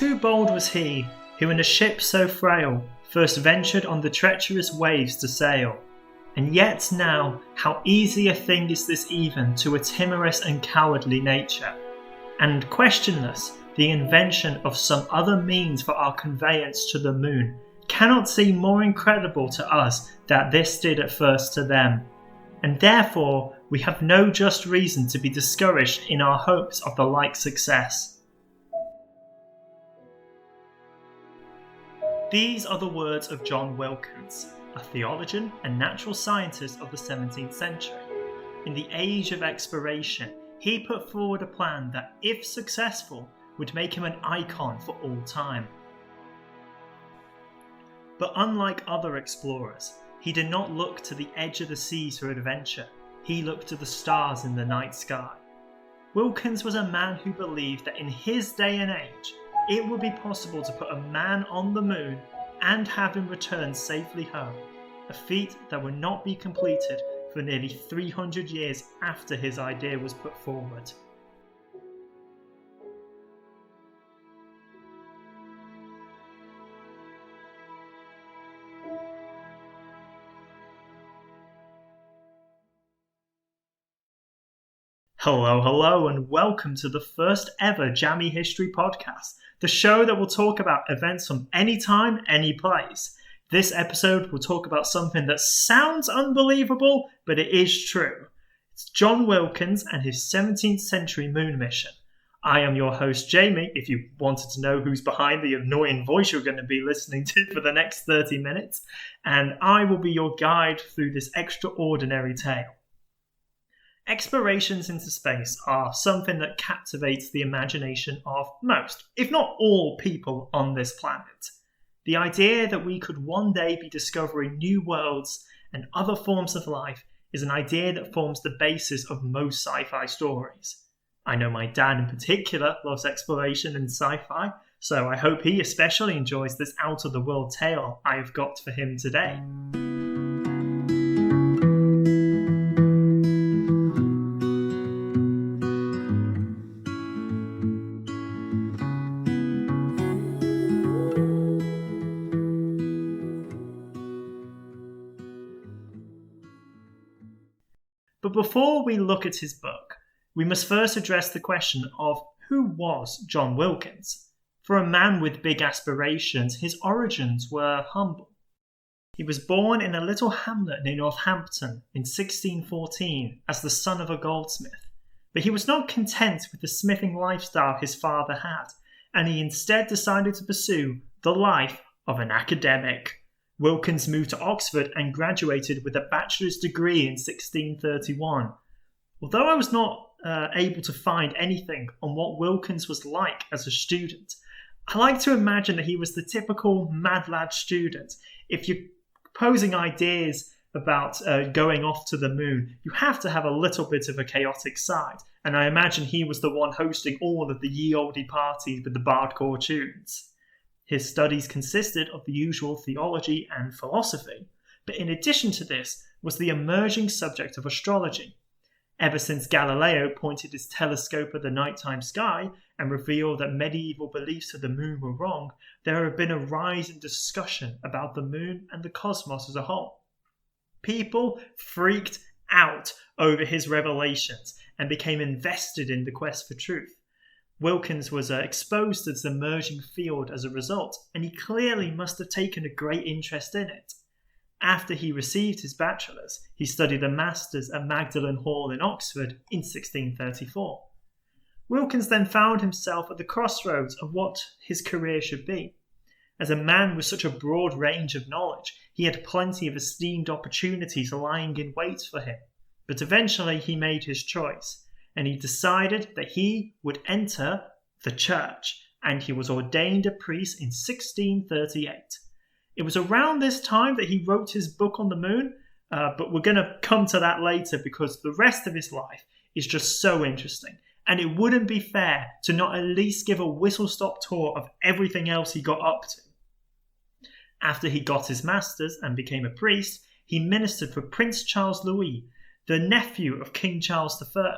Too bold was he, who in a ship so frail first ventured on the treacherous waves to sail. And yet now, how easy a thing is this even to a timorous and cowardly nature, and questionless, the invention of some other means for our conveyance to the moon cannot seem more incredible to us than this did at first to them, and therefore we have no just reason to be discouraged in our hopes of the like success. These are the words of John Wilkins, a theologian and natural scientist of the 17th century. In the age of exploration, he put forward a plan that, if successful, would make him an icon for all time. But unlike other explorers, he did not look to the edge of the seas for adventure. He looked to the stars in the night sky. Wilkins was a man who believed that in his day and age, it would be possible to put a man on the moon and have him return safely home, a feat that would not be completed for nearly 300 years after his idea was put forward. Hello, and welcome to the first ever Jammy History podcast, the show that will talk about events from any time, any place. This episode will talk about something that sounds unbelievable, but it is true. It's John Wilkins and his 17th century moon mission. I am your host, Jamie, if you wanted to know who's behind the annoying voice you're going to be listening to for the next 30 minutes, and I will be your guide through this extraordinary tale. Explorations into space are something that captivates the imagination of most, if not all, people on this planet. The idea that we could one day be discovering new worlds and other forms of life is an idea that forms the basis of most sci-fi stories. I know my dad in particular loves exploration and sci-fi, so I hope he especially enjoys this out-of-the-world tale I have got for him today. But before we look at his book, we must first address the question of who was John Wilkins? For a man with big aspirations, his origins were humble. He was born in a little hamlet near Northampton in 1614 as the son of a goldsmith. But he was not content with the smithing lifestyle his father had, and he instead decided to pursue the life of an academic. Wilkins moved to Oxford and graduated with a bachelor's degree in 1631. Although I was not able to find anything on what Wilkins was like as a student, I like to imagine that he was the typical mad lad student. If you're proposing ideas about going off to the moon, you have to have a little bit of a chaotic side, and I imagine he was the one hosting all of the ye olde parties with the bardcore tunes. His studies consisted of the usual theology and philosophy, but in addition to this was the emerging subject of astrology. Ever since Galileo pointed his telescope at the nighttime sky and revealed that medieval beliefs of the moon were wrong, there have been a rise in discussion about the moon and the cosmos as a whole. People freaked out over his revelations and became invested in the quest for truth. Wilkins was exposed to this emerging field as a result, and he clearly must have taken a great interest in it. After he received his bachelor's, he studied a master's at Magdalen Hall in Oxford in 1634. Wilkins then found himself at the crossroads of what his career should be. As a man with such a broad range of knowledge, he had plenty of esteemed opportunities lying in wait for him. But eventually he made his choice, and he decided that he would enter the church, and he was ordained a priest in 1638. It was around this time that he wrote his book on the moon, but we're going to come to that later because the rest of his life is just so interesting, and it wouldn't be fair to not at least give a whistle-stop tour of everything else he got up to. After he got his master's and became a priest, he ministered for Prince Charles Louis, the nephew of King Charles I.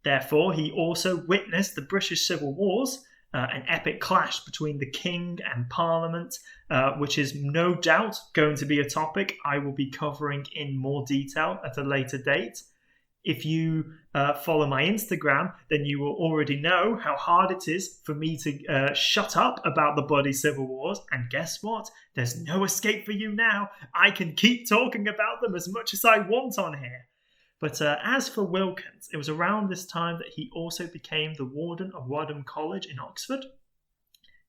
Therefore, he also witnessed the British Civil Wars, an epic clash between the king and parliament, which is no doubt going to be a topic I will be covering in more detail at a later date. If you follow my Instagram, then you will already know how hard it is for me to shut up about the bloody civil wars. And guess what? There's no escape for you now. I can keep talking about them as much as I want on here. But as for Wilkins, it was around this time that he also became the warden of Wadham College in Oxford.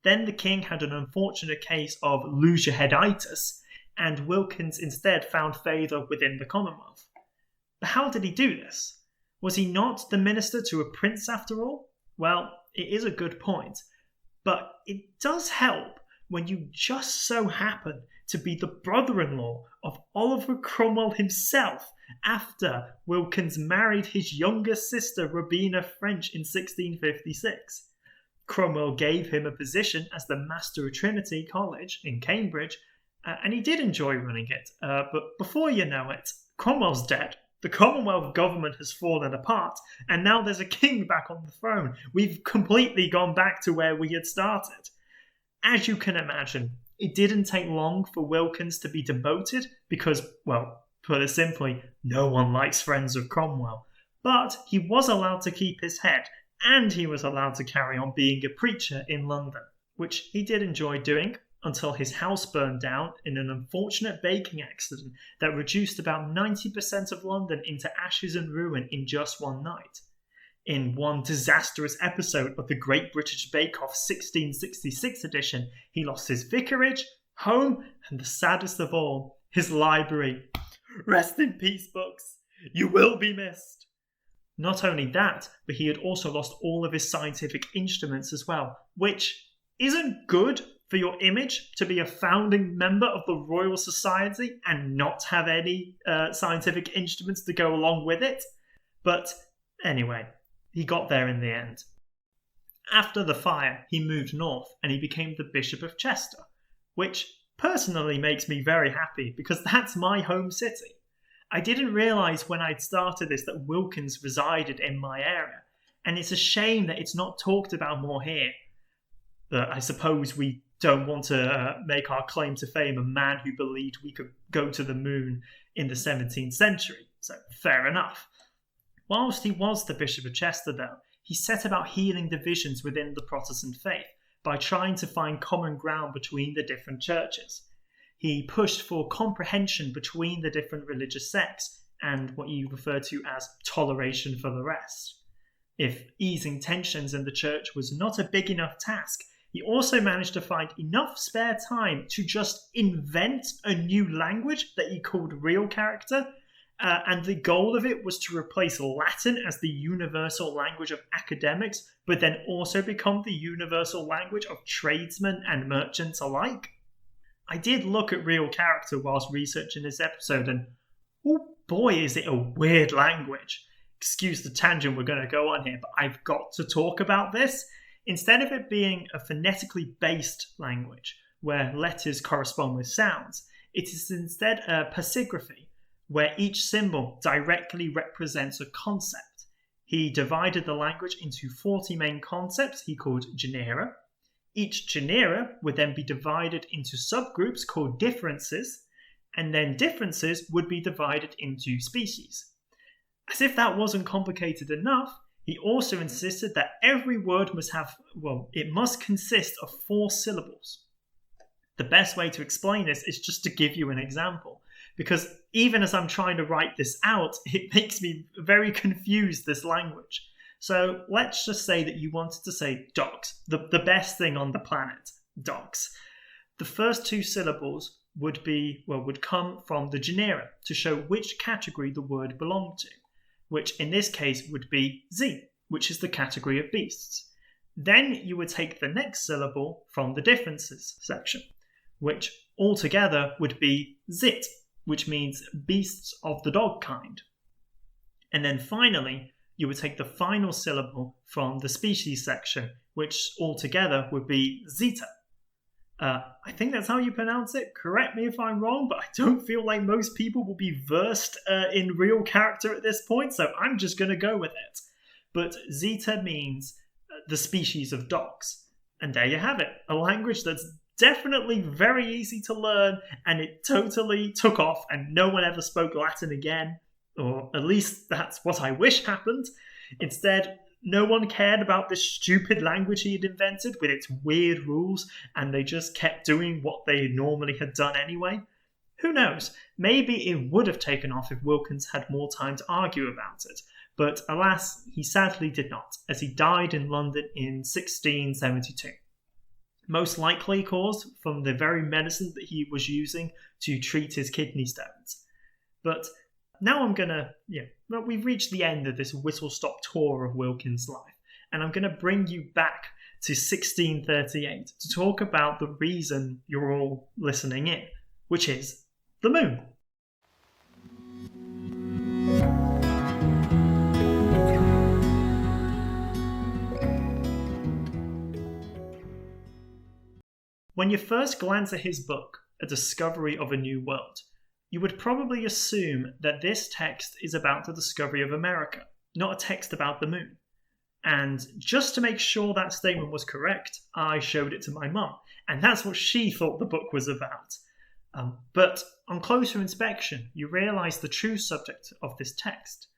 Then the king had an unfortunate case of lose-your-headitis, and Wilkins instead found favour within the Commonwealth. But how did he do this? Was he not the minister to a prince after all? Well, it is a good point, but it does help when you just so happen to be the brother-in-law of Oliver Cromwell himself after Wilkins married his younger sister Robina French in 1656. Cromwell gave him a position as the Master of Trinity College in Cambridge, and he did enjoy running it, but before you know it, Cromwell's dead. The Commonwealth government has fallen apart, and now there's a king back on the throne. We've completely gone back to where we had started. As you can imagine, it didn't take long for Wilkins to be demoted because, well, put it simply, no one likes friends of Cromwell. But he was allowed to keep his head, and he was allowed to carry on being a preacher in London, which he did enjoy doing until his house burned down in an unfortunate baking accident that reduced about 90% of London into ashes and ruin in just one night. In one disastrous episode of the Great British Bake Off 1666 edition, he lost his vicarage, home, and the saddest of all, his library. Rest in peace, books. You will be missed. Not only that, but he had also lost all of his scientific instruments as well, which isn't good for your image to be a founding member of the Royal Society and not have any scientific instruments to go along with it. But anyway, he got there in the end. After the fire, he moved north and he became the Bishop of Chester, which personally makes me very happy because that's my home city. I didn't realise when I'd started this that Wilkins resided in my area, and it's a shame that it's not talked about more here. But I suppose we don't want to make our claim to fame a man who believed we could go to the moon in the 17th century, so fair enough. Whilst he was the Bishop of Chester, though, he set about healing divisions within the Protestant faith by trying to find common ground between the different churches. He pushed for comprehension between the different religious sects and what you refer to as toleration for the rest. If easing tensions in the church was not a big enough task, he also managed to find enough spare time to just invent a new language that he called real character, and the goal of it was to replace Latin as the universal language of academics, but then also become the universal language of tradesmen and merchants alike. I did look at real character whilst researching this episode, and oh boy is it a weird language. Excuse the tangent we're going to go on here, but I've got to talk about this. Instead of it being a phonetically based language, where letters correspond with sounds, it is instead a pasigraphy, where each symbol directly represents a concept. He divided the language into 40 main concepts he called genera. Each genera would then be divided into subgroups called differences, and then differences would be divided into species. As if that wasn't complicated enough, he also insisted that every word must consist of 4 syllables. The best way to explain this is just to give you an example, because even as I'm trying to write this out, it makes me very confused, this language. So let's just say that you wanted to say dogs, the best thing on the planet, dogs. The first 2 syllables would come from the genera to show which category the word belonged to, which in this case would be Z, which is the category of beasts. Then you would take the next syllable from the differences section, which altogether would be Zit, which means beasts of the dog kind. And then finally, you would take the final syllable from the species section, which altogether would be Zeta. I think that's how you pronounce it. Correct me if I'm wrong, but I don't feel like most people will be versed in real character at this point, so I'm just going to go with it. But Zeta means the species of dogs. And there you have it, a language that's definitely very easy to learn, and it totally took off and no one ever spoke Latin again, or at least that's what I wish happened. Instead, no one cared about this stupid language he had invented with its weird rules, and they just kept doing what they normally had done anyway. Who knows, maybe it would have taken off if Wilkins had more time to argue about it, but alas, he sadly did not, as he died in London in 1672. Most likely caused from the very medicine that he was using to treat his kidney stones. But now we've reached the end of this whistle-stop tour of Wilkins' life, and I'm going to bring you back to 1638 to talk about the reason you're all listening in, which is the moon. When you first glance at his book, A Discovery of a New World, you would probably assume that this text is about the discovery of America, not a text about the moon. And just to make sure that statement was correct, I showed it to my mum, and that's what she thought the book was about. But on closer inspection, you realise the true subject of this text.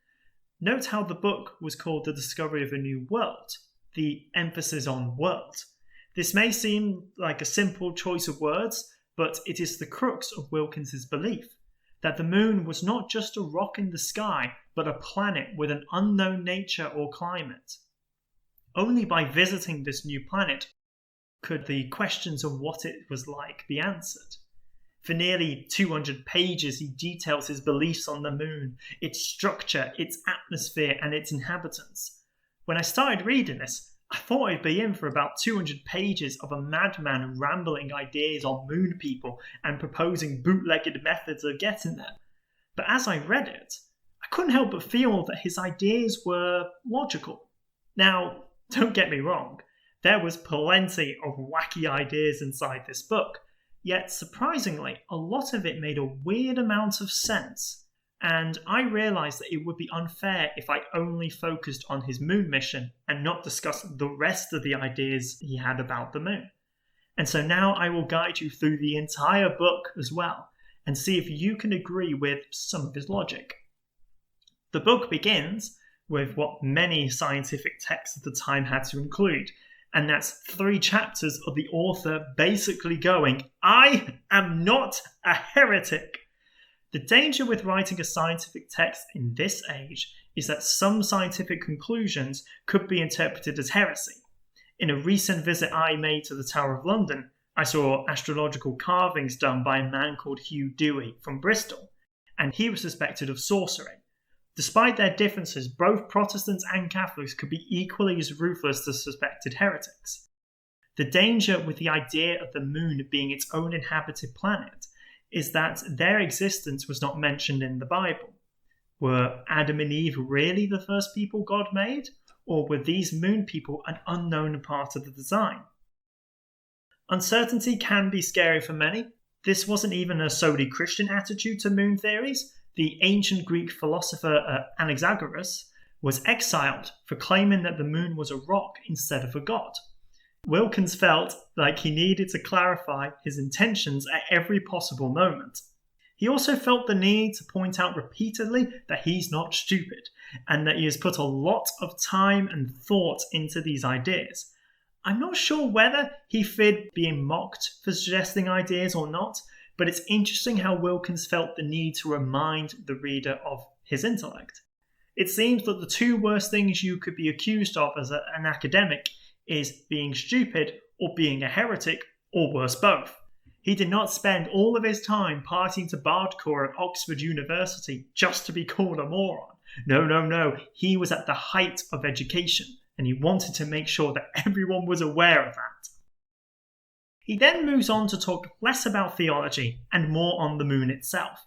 Note how the book was called The Discovery of a New World, the emphasis on world. This may seem like a simple choice of words, but it is the crux of Wilkins' belief that the moon was not just a rock in the sky, but a planet with an unknown nature or climate. Only by visiting this new planet could the questions of what it was like be answered. For nearly 200 pages, he details his beliefs on the moon, its structure, its atmosphere, and its inhabitants. When I started reading this, I thought I'd be in for about 200 pages of a madman rambling ideas on moon people and proposing bootlegged methods of getting there. But as I read it, I couldn't help but feel that his ideas were logical. Now, don't get me wrong, there was plenty of wacky ideas inside this book, yet surprisingly, a lot of it made a weird amount of sense. And I realised that it would be unfair if I only focused on his moon mission and not discussed the rest of the ideas he had about the moon. And so now I will guide you through the entire book as well, and see if you can agree with some of his logic. The book begins with what many scientific texts at the time had to include, and that's 3 chapters of the author basically going, "I am not a heretic." The danger with writing a scientific text in this age is that some scientific conclusions could be interpreted as heresy. In a recent visit I made to the Tower of London, I saw astrological carvings done by a man called Hugh Dewey from Bristol, and he was suspected of sorcery. Despite their differences, both Protestants and Catholics could be equally as ruthless as suspected heretics. The danger with the idea of the moon being its own inhabited planet is that their existence was not mentioned in the Bible. Were Adam and Eve really the first people God made? Or were these moon people an unknown part of the design? Uncertainty can be scary for many. This wasn't even a solely Christian attitude to moon theories. The ancient Greek philosopher Anaxagoras was exiled for claiming that the moon was a rock instead of a god. Wilkins felt like he needed to clarify his intentions at every possible moment. He also felt the need to point out repeatedly that he's not stupid, and that he has put a lot of time and thought into these ideas. I'm not sure whether he feared being mocked for suggesting ideas or not, but it's interesting how Wilkins felt the need to remind the reader of his intellect. It seems that the 2 worst things you could be accused of as an academic is being stupid or being a heretic, or worse, both. He did not spend all of his time partying to Bardcore at Oxford University just to be called a moron. No. He was at the height of education, and he wanted to make sure that everyone was aware of that. He then moves on to talk less about theology and more on the moon itself,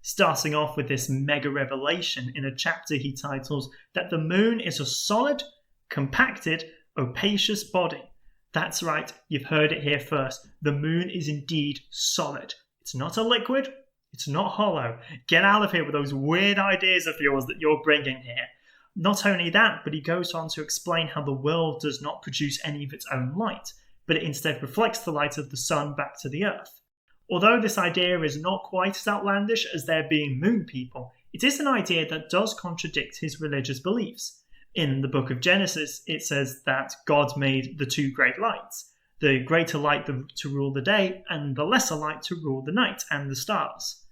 starting off with this mega revelation in a chapter he titles that the moon is a solid, compacted, opacious body. That's right, you've heard it here first. The moon is indeed solid. It's not a liquid, it's not hollow. Get out of here with those weird ideas of yours that you're bringing here. Not only that, but he goes on to explain how the world does not produce any of its own light, but it instead reflects the light of the sun back to the earth. Although this idea is not quite as outlandish as there being moon people, it is an idea that does contradict his religious beliefs. In the book of Genesis, it says that God made the two great lights, the greater light to rule the day and the lesser light to rule the night and the stars,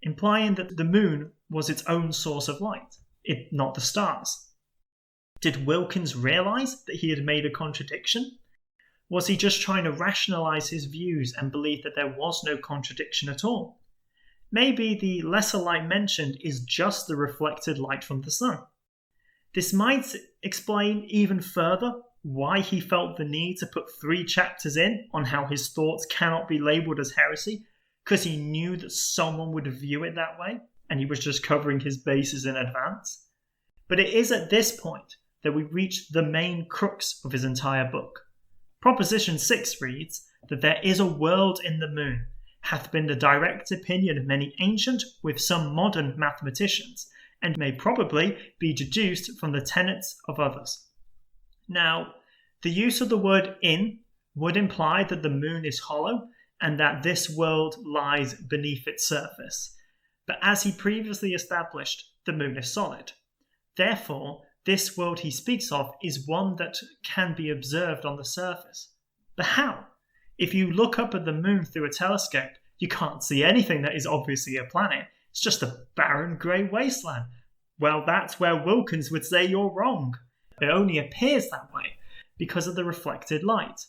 implying that the moon was its own source of light, not the stars. Did Wilkins realise that he had made a contradiction? Was he just trying to rationalise his views and believe that there was no contradiction at all? Maybe the lesser light mentioned is just the reflected light from the sun. This might explain even further why he felt the need to put 3 chapters in on how his thoughts cannot be labelled as heresy, because he knew that someone would view it that way, and he was just covering his bases in advance. But it is at this point that we reach the main crux of his entire book. Proposition 6 reads that there is a world in the moon, hath been the direct opinion of many ancient with some modern mathematicians, and may probably be deduced from the tenets of others. Now, the use of the word in would imply that the moon is hollow and that this world lies beneath its surface. But as he previously established, the moon is solid. Therefore, this world he speaks of is one that can be observed on the surface. But how? If you look up at the moon through a telescope, you can't see anything that is obviously a planet. It's just a barren grey wasteland. Well, that's where Wilkins would say you're wrong. It only appears that way because of the reflected light.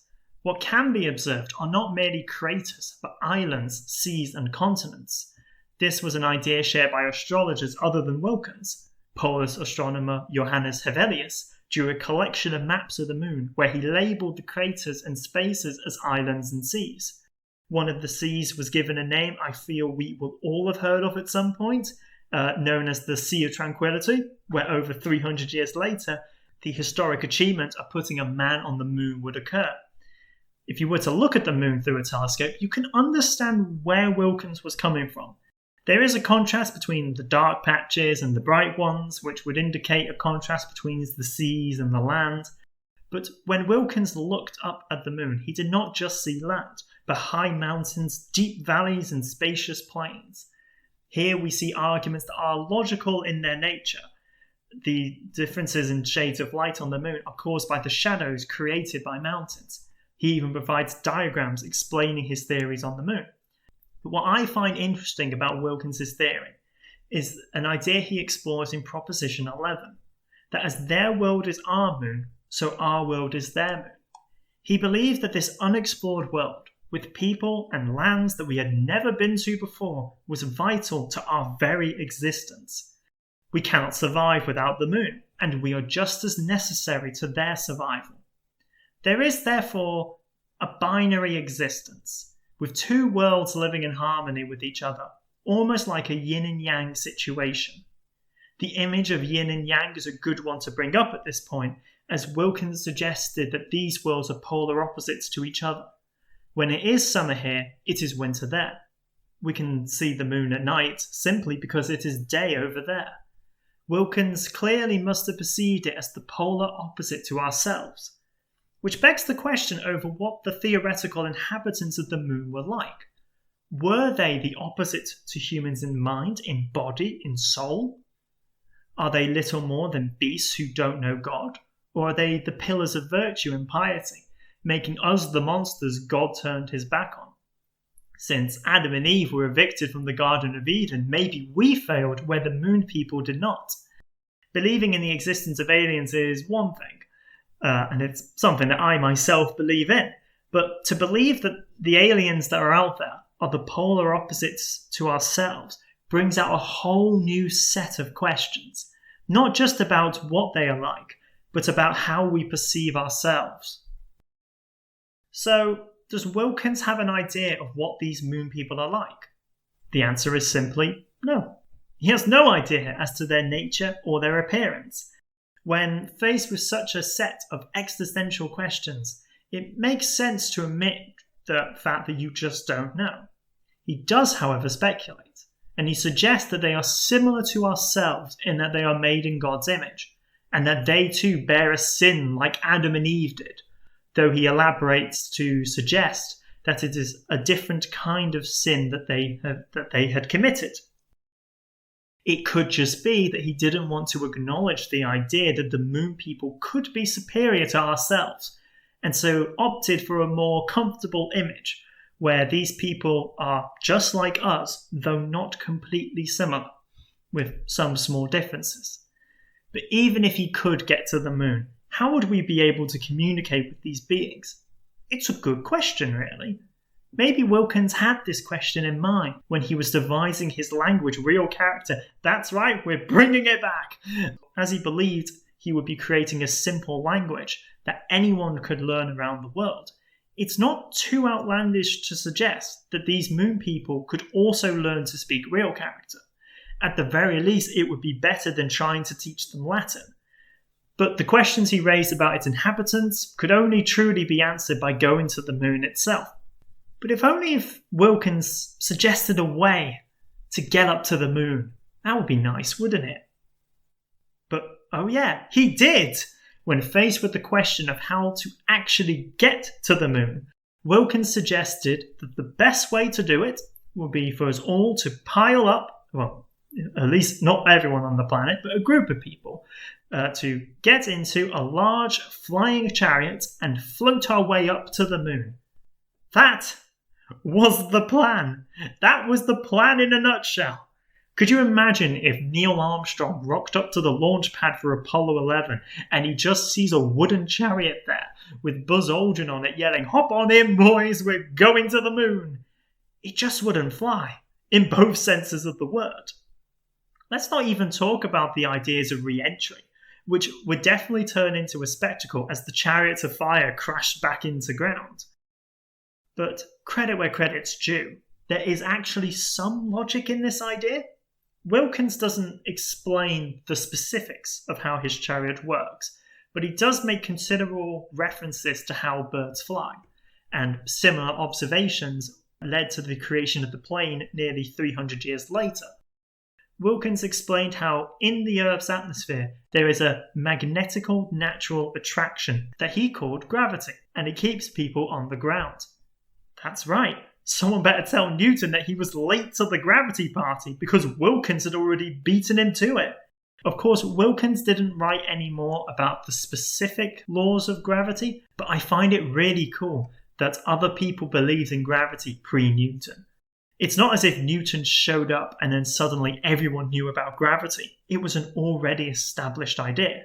What can be observed are not merely craters, but islands, seas, and continents. This was an idea shared by astrologers other than Wilkins. Polish astronomer Johannes Hevelius drew a collection of maps of the moon where he labelled the craters and spaces as islands and seas. One of the seas was given a name I feel we will all have heard of at some point, known as the Sea of Tranquility, where over 300 years later, the historic achievement of putting a man on the moon would occur. If you were to look at the moon through a telescope, you can understand where Wilkins was coming from. There is a contrast between the dark patches and the bright ones, which would indicate a contrast between the seas and the land. But when Wilkins looked up at the moon, he did not just see land, but high mountains, deep valleys, and spacious plains. Here we see arguments that are logical in their nature. The differences in shades of light on the moon are caused by the shadows created by mountains. He even provides diagrams explaining his theories on the moon. But what I find interesting about Wilkins' theory is an idea he explores in Proposition 11, that as their world is our moon, so our world is their moon. He believes that this unexplored world, with people and lands that we had never been to before, was vital to our very existence. We cannot survive without the moon, and we are just as necessary to their survival. There is therefore a binary existence, with 2 worlds living in harmony with each other, almost like a yin and yang situation. The image of yin and yang is a good one to bring up at this point, as Wilkins suggested that these worlds are polar opposites to each other. When it is summer here, it is winter there. We can see the moon at night simply because it is day over there. Wilkins clearly must have perceived it as the polar opposite to ourselves, which begs the question over what the theoretical inhabitants of the moon were like. Were they the opposite to humans in mind, in body, in soul? Are they little more than beasts who don't know God? Or are they the pillars of virtue and piety, making us the monsters God turned his back on? Since Adam and Eve were evicted from the Garden of Eden, maybe we failed where the moon people did not. Believing in the existence of aliens is one thing, and it's something that I myself believe in. But to believe that the aliens that are out there are the polar opposites to ourselves brings out a whole new set of questions, not just about what they are like, but about how we perceive ourselves. So, does Wilkins have an idea of what these moon people are like? The answer is simply no. He has no idea as to their nature or their appearance. When faced with such a set of existential questions, it makes sense to admit the fact that you just don't know. He does, however, speculate, and he suggests that they are similar to ourselves in that they are made in God's image, and that they too bear a sin like Adam and Eve did. though he elaborates to suggest that it is a different kind of sin that they had committed. It could just be that he didn't want to acknowledge the idea that the moon people could be superior to ourselves, and so opted for a more comfortable image, where these people are just like us, though not completely similar, with some small differences. But even if he could get to the moon, how would we be able to communicate with these beings? It's a good question, really. Maybe Wilkins had this question in mind when he was devising his language real character. That's right, we're bringing it back! As he believed he would be creating a simple language that anyone could learn around the world. It's not too outlandish to suggest that these moon people could also learn to speak real character. At the very least, it would be better than trying to teach them Latin. But the questions he raised about its inhabitants could only truly be answered by going to the moon itself. But if Wilkins suggested a way to get up to the moon, that would be nice, wouldn't it? But, oh yeah, he did! When faced with the question of how to actually get to the moon, Wilkins suggested that the best way to do it would be for us all to pile up, well, at least not everyone on the planet, but a group of people, to get into a large flying chariot and float our way up to the moon. That was the plan. That was the plan in a nutshell. Could you imagine if Neil Armstrong rocked up to the launch pad for Apollo 11 and he just sees a wooden chariot there with Buzz Aldrin on it yelling, "Hop on in, boys, we're going to the moon"? It just wouldn't fly, in both senses of the word. Let's not even talk about the ideas of reentry, which would definitely turn into a spectacle as the chariots of fire crashed back into ground. But credit where credit's due, there is actually some logic in this idea. Wilkins doesn't explain the specifics of how his chariot works, but he does make considerable references to how birds fly, and similar observations led to the creation of the plane nearly 300 years later. Wilkins explained how in the Earth's atmosphere there is a magnetical natural attraction that he called gravity, and it keeps people on the ground. That's right. Someone better tell Newton that he was late to the gravity party because Wilkins had already beaten him to it. Of course, Wilkins didn't write any more about the specific laws of gravity, but I find it really cool that other people believed in gravity pre-Newton. It's not as if Newton showed up and then suddenly everyone knew about gravity. It was an already established idea.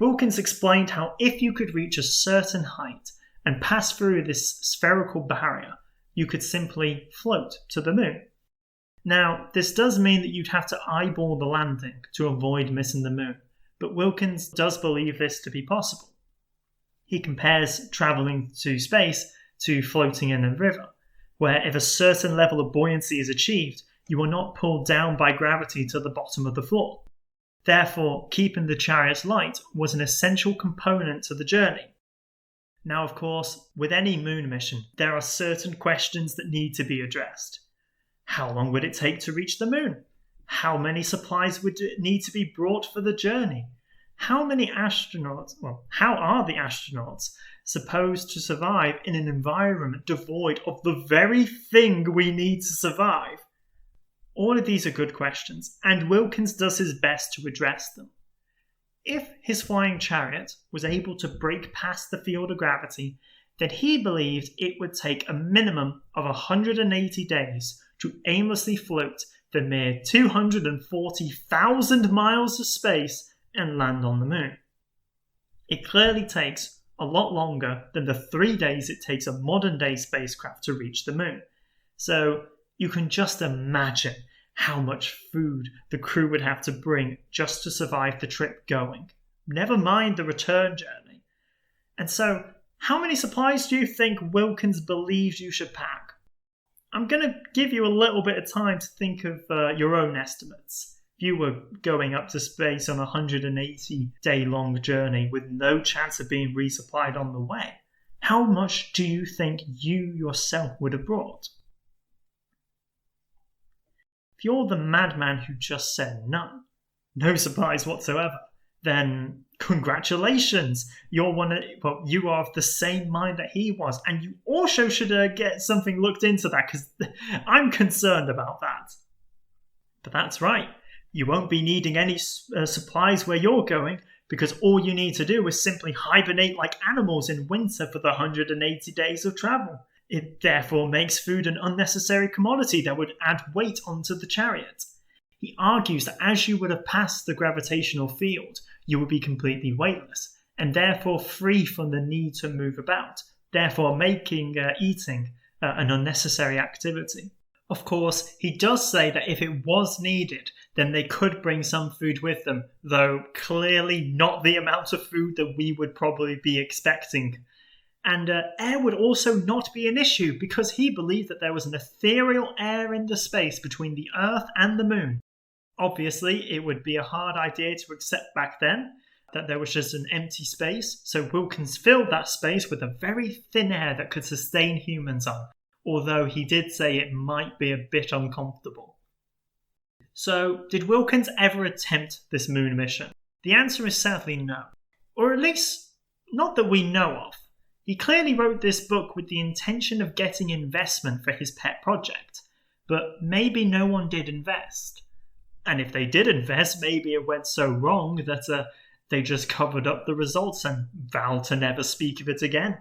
Wilkins explained how if you could reach a certain height and pass through this spherical barrier, you could simply float to the moon. Now, this does mean that you'd have to eyeball the landing to avoid missing the moon, but Wilkins does believe this to be possible. He compares travelling to space to floating in a river, where if a certain level of buoyancy is achieved, you are not pulled down by gravity to the bottom of the floor. Therefore, keeping the chariot light was an essential component to the journey. Now, of course, with any moon mission, there are certain questions that need to be addressed. How long would it take to reach the moon? How many supplies would need to be brought for the journey? How are the astronauts supposed to survive in an environment devoid of the very thing we need to survive? All of these are good questions, and Wilkins does his best to address them. If his flying chariot was able to break past the field of gravity, then he believed it would take a minimum of 180 days to aimlessly float the mere 240,000 miles of space and land on the moon. It clearly takes a lot longer than the 3 days it takes a modern-day spacecraft to reach the moon. So you can just imagine how much food the crew would have to bring just to survive the trip going. Never mind the return journey. And so, how many supplies do you think Wilkins believes you should pack? I'm going to give you a little bit of time to think of your own estimates. If you were going up to space on a 180-day-long journey with no chance of being resupplied on the way, how much do you think you yourself would have brought? If you're the madman who just said none, no supplies whatsoever, then Congratulations, you are of the same mind that he was, and you also should get something looked into that, because I'm concerned about that. But that's right, you won't be needing any supplies where you're going, because all you need to do is simply hibernate like animals in winter for the 180 days of travel. It therefore makes food an unnecessary commodity that would add weight onto the chariot. He argues that as you would have passed the gravitational field, you would be completely weightless, and therefore free from the need to move about, therefore making eating an unnecessary activity. Of course, he does say that if it was needed, then they could bring some food with them, though clearly not the amount of food that we would probably be expecting. And air would also not be an issue, because he believed that there was an ethereal air in the space between the Earth and the Moon. Obviously, it would be a hard idea to accept back then, that there was just an empty space, so Wilkins filled that space with a very thin air that could sustain humans on, although he did say it might be a bit uncomfortable. So, did Wilkins ever attempt this moon mission? The answer is sadly no. Or at least, not that we know of. He clearly wrote this book with the intention of getting investment for his pet project, but maybe no one did invest. And if they did invest, maybe it went so wrong that they just covered up the results and vowed to never speak of it again.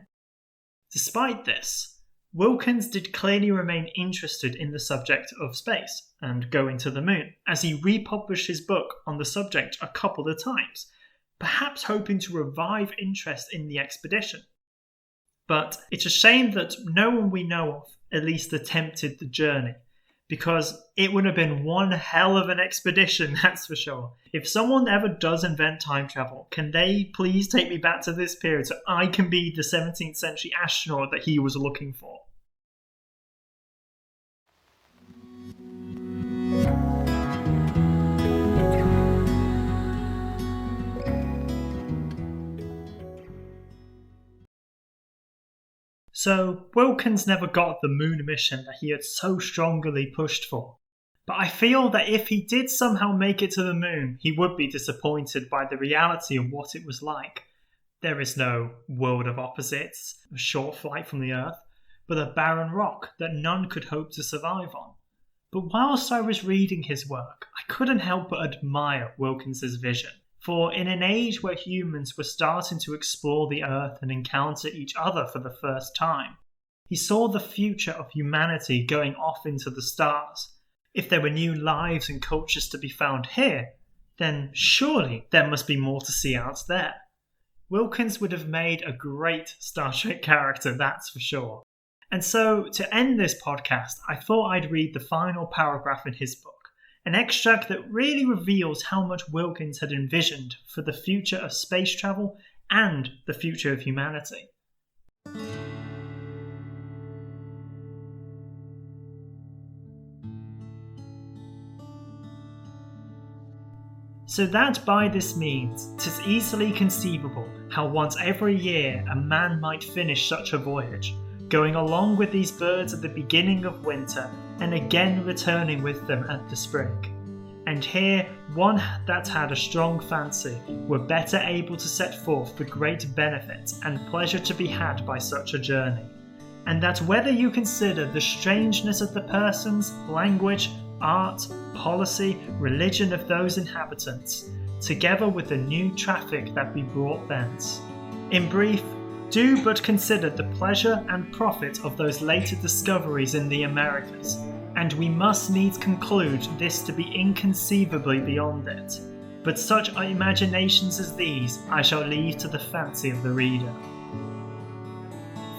Despite this, Wilkins did clearly remain interested in the subject of space and going to the moon, as he republished his book on the subject a couple of times, perhaps hoping to revive interest in the expedition. But it's a shame that no one we know of at least attempted the journey, because it would have been one hell of an expedition, that's for sure. If someone ever does invent time travel, can they please take me back to this period so I can be the 17th century astronaut that he was looking for? So, Wilkins never got the moon mission that he had so strongly pushed for. But I feel that if he did somehow make it to the moon, he would be disappointed by the reality of what it was like. There is no world of opposites, a short flight from the Earth, but a barren rock that none could hope to survive on. But whilst I was reading his work, I couldn't help but admire Wilkins's vision. For in an age where humans were starting to explore the Earth and encounter each other for the first time, he saw the future of humanity going off into the stars. If there were new lives and cultures to be found here, then surely there must be more to see out there. Wilkins would have made a great Star Trek character, that's for sure. And so, to end this podcast, I thought I'd read the final paragraph in his book. An extract that really reveals how much Wilkins had envisioned for the future of space travel and the future of humanity. So that by this means 'tis easily conceivable how once every year a man might finish such a voyage, going along with these birds at the beginning of winter, and again returning with them at the spring. And here one that had a strong fancy were better able to set forth the great benefits and pleasure to be had by such a journey. And that whether you consider the strangeness of the persons, language, art, policy, religion of those inhabitants, together with the new traffic that be brought thence. In brief, do but consider the pleasure and profit of those later discoveries in the Americas, and we must needs conclude this to be inconceivably beyond it. But such imaginations as these I shall leave to the fancy of the reader.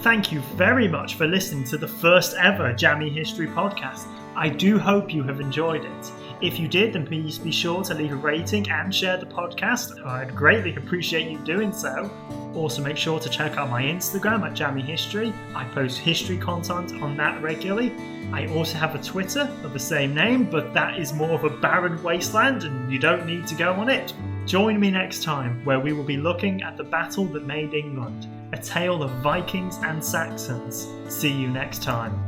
Thank you very much for listening to the first ever Jammy History podcast. I do hope you have enjoyed it. If you did, then please be sure to leave a rating and share the podcast. I'd greatly appreciate you doing so. Also make sure to check out my Instagram at Jammy History. I post history content on that regularly. I also have a Twitter of the same name, but that is more of a barren wasteland and you don't need to go on it. Join me next time where we will be looking at the battle that made England, a tale of Vikings and Saxons. See you next time.